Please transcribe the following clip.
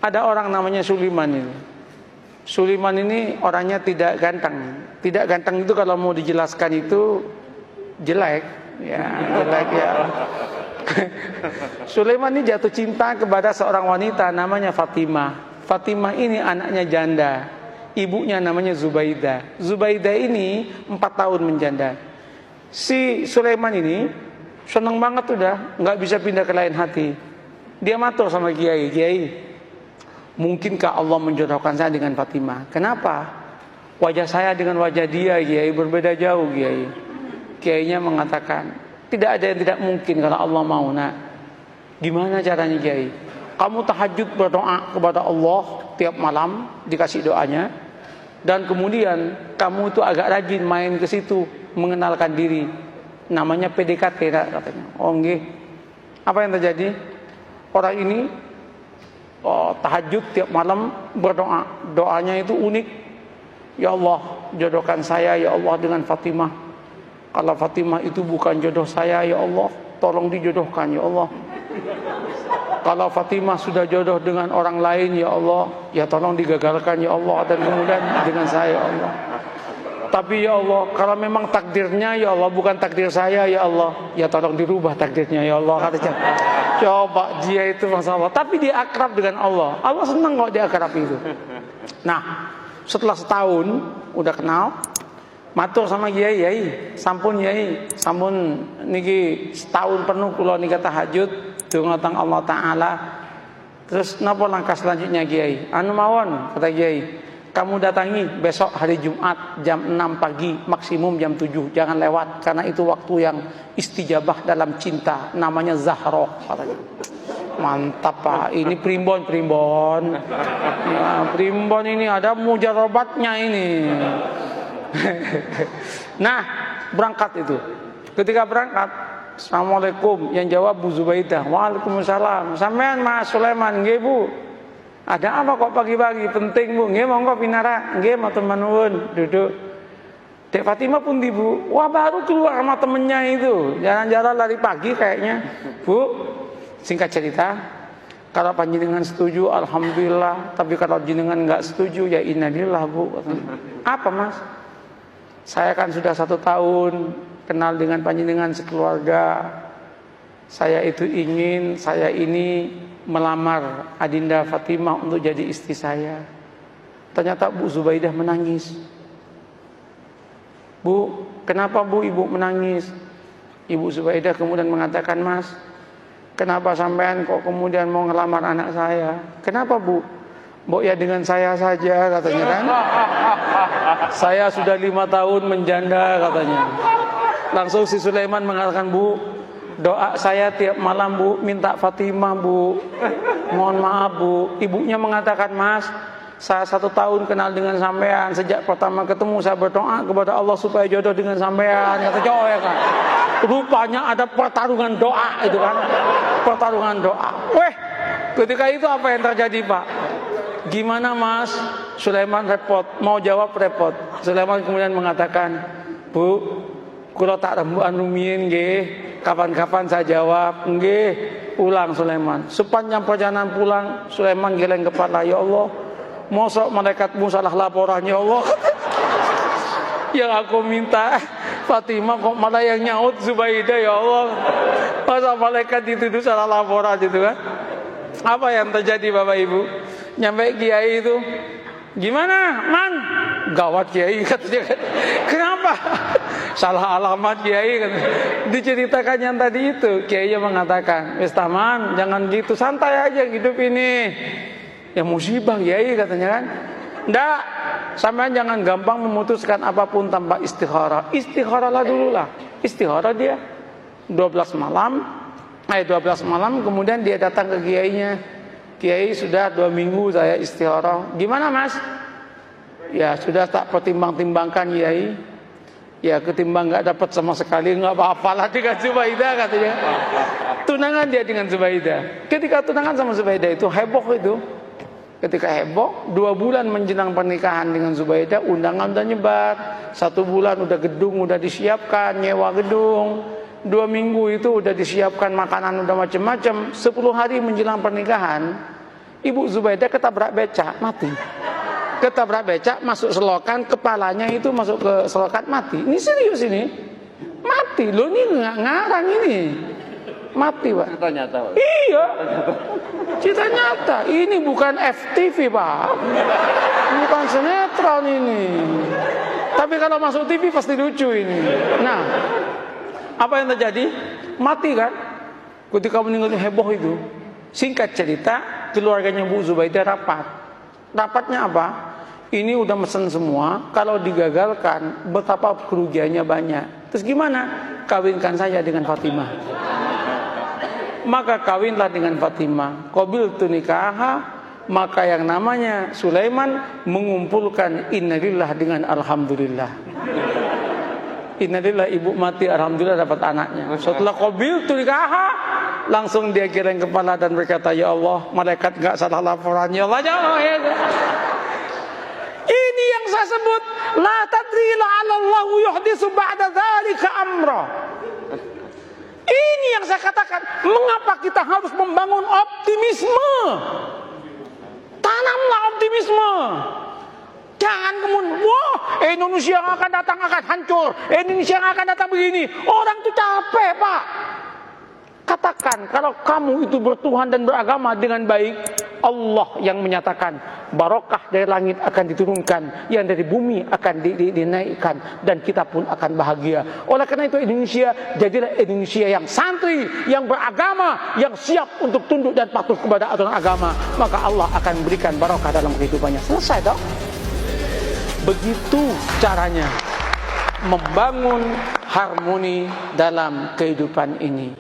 Ada orang namanya Sulaiman ini. Sulaiman ini orangnya tidak ganteng. Tidak ganteng itu kalau mau dijelaskan itu jelek, ya jelek ya. Sulaiman ini jatuh cinta kepada seorang wanita namanya Fatimah. Fatimah ini anaknya janda. Ibunya namanya Zubaidah. Zubaidah ini 4 tahun menjanda. Si Sulaiman ini senang banget udah, nggak bisa pindah ke lain hati. Dia matur sama Kiai, Kiai, mungkinkah Allah menjodohkan saya dengan Fatimah? Kenapa? Wajah saya dengan wajah dia, Kiai, berbeda jauh, Kiai. Kiainya mengatakan, tidak ada yang tidak mungkin kalau Allah mau, nak. Gimana caranya, Kiai? Kamu tahajud berdoa kepada Allah tiap malam, dikasih doanya. Dan kemudian kamu itu agak rajin main ke situ, mengenalkan diri. Namanya PDKT, katanya. Oh, nggih. Apa yang terjadi? Orang ini tahajud tiap malam berdoa. Doanya itu unik. Ya Allah, jodohkan saya ya Allah dengan Fatimah. Kalau Fatimah itu bukan jodoh saya ya Allah, tolong dijodohkan ya Allah. Kalau Fatimah sudah jodoh dengan orang lain ya Allah, ya tolong digagalkan ya Allah, dan kemudian dengan saya ya Allah. Tapi ya Allah, kalau memang takdirnya ya Allah bukan takdir saya ya Allah, ya tolong dirubah takdirnya ya Allah, katanya. Coba dia itu masalah, tapi dia akrab dengan Allah. Allah senang kalau dia akrab itu. Nah, setelah setahun udah kenal, matur sama Kiai, Kiai, sampun Kiai, sampun niki setahun penuh kula nika tahajud dhumateng Allah Taala. Terus napa langkah selanjutnya Kiai? Anu mawon, kata Kiai, kamu datangi besok hari Jumat jam 6 pagi, maksimum jam 7, jangan lewat, karena itu waktu yang istijabah dalam cinta, namanya Zahroh, katanya. Mantap Pak, ini primbon. Ya, primbon ini ada mujarobatnya ini. Nah, berangkat itu. Ketika berangkat, Assalamualaikum, yang jawab Bu Zubaidah. Waalaikumsalam. Sampean Mas Sulaiman, nggih Bu. Ada apa kok pagi-pagi? Penting Bu. Nggih monggo pinara. Nggih matur nuwun, duduk. Dek Fatimah pun di Bu. Wah, baru keluar sama temennya itu. Jalan-jalan lari pagi kayaknya. Bu, singkat cerita, kalau panjenengan setuju alhamdulillah, tapi kalau jenengan enggak setuju ya innalillah Bu. Apa Mas? Saya kan sudah 1 tahun kenal dengan panjenengan sekeluarga. Saya itu ingin saya ini melamar Adinda Fatimah untuk jadi istri saya. Ternyata Bu Zubaidah menangis. Bu, kenapa Bu Ibu menangis? Ibu Zubaidah kemudian mengatakan, Mas, kenapa sampean kok kemudian mau ngelamar anak saya? Kenapa Bu? Mbok ya dengan saya saja, katanya kan. Saya sudah 5 tahun menjanda, katanya. Langsung si Sulaiman mengatakan, Bu, doa saya tiap malam Bu, minta Fatimah Bu. Mohon maaf Bu. Ibunya mengatakan, Mas, saya 1 tahun kenal dengan sampean. Sejak pertama ketemu saya berdoa kepada Allah supaya jodoh dengan sampean. Kata cowok ya kan. Rupanya ada pertarungan doa itu kan. Pertarungan doa. Weh, ketika itu apa yang terjadi Pak? Gimana Mas? Sulaiman repot, mau jawab repot. Sulaiman kemudian mengatakan, Bu, kula tak rembukan rumiyin nggih. Kapan-kapan saya jawab, nggih. Ulang Sulaiman. Sepanjang perjalanan pulang, Sulaiman geleng kepala, ya Allah, mosok malaikatmu salah laporan ya Allah. Yang aku minta Fatimah kok malah yang nyaut Zubaidah ya Allah. Masa malaikat dituduh salah laporan gitu kan? Apa yang terjadi Bapak Ibu? Nyampe Kiai itu, gimana Man? Gawat Kiai katanya kan. Kenapa? Salah alamat Kiai katanya. Diceritakan yang tadi itu, Kiai mengatakan, wis taman, jangan gitu, santai aja hidup ini. Ya musibah Kiai katanya kan. Nggak, sampean jangan gampang memutuskan apapun tanpa istikharah. Istikharahlah dulu lah. Istikharah dia 12 malam kemudian dia datang ke kiainya. Kiai, sudah 2 minggu saya istikharah. Gimana Mas? Ya sudah tak pertimbang-timbangkan Kiai. Ya ketimbang nggak dapat sama sekali, nggak apa-apalah dengan Zubaidah katanya. Tunangan dia dengan Zubaidah. Ketika tunangan sama Zubaidah itu heboh itu. Ketika heboh, 2 bulan menjelang pernikahan dengan Zubaidah, undangan udah nyebar. 1 bulan udah gedung udah disiapkan, nyewa gedung. 2 minggu itu udah disiapkan makanan udah macam-macam. 10 hari menjelang pernikahan, Ibu Zubaidah ketabrak becak, mati. Ketabrak becak, masuk selokan, kepalanya itu masuk ke selokan, mati. Ini serius ini. Mati. Loh ini nggak ngarang ini. Mati, Pak. Cerita nyata, Pak. Iya. Cerita nyata. Ini bukan FTV, Pak. Bukan sinetron ini. Tapi kalau masuk TV pasti lucu ini. Nah, apa yang terjadi? Mati kan? Ketika meninggal heboh itu. Singkat cerita, keluarganya Bu Zubaidah rapat. Rapatnya apa? Ini udah mesen semua. Kalau digagalkan, betapa kerugiannya banyak. Terus gimana? Kawinkan saya dengan Fatimah. Maka kawinlah dengan Fatimah. Qabiltu nikaha. Maka yang namanya Sulaiman mengumpulkan innalillah dengan alhamdulillah. Innalillah, ibu mati, alhamdulillah dapat anaknya. Setelah qabiltu nikaha, langsung dia giring kepala dan berkata, ya Allah, malaikat enggak salah laporan, ya Allah, ya Allah. Ini yang saya sebut, la tadri la'alallahu yuhdisu ba'da dzalika amra. Ini yang saya katakan, mengapa kita harus membangun optimisme? Tanamlah optimisme. Jangan kemudian, wah, Indonesia yang akan datang akan hancur, Indonesia yang akan datang begini. Orang itu capek, Pak. Katakan, kalau kamu itu bertuhan dan beragama dengan baik, Allah yang menyatakan barokah dari langit akan diturunkan, yang dari bumi akan dinaikkan, dan kita pun akan bahagia. Oleh karena itu Indonesia jadilah Indonesia yang santri, yang beragama, yang siap untuk tunduk dan patuh kepada aturan agama. Maka Allah akan berikan barokah dalam kehidupannya. Selesai dong. Begitu caranya membangun harmoni dalam kehidupan ini.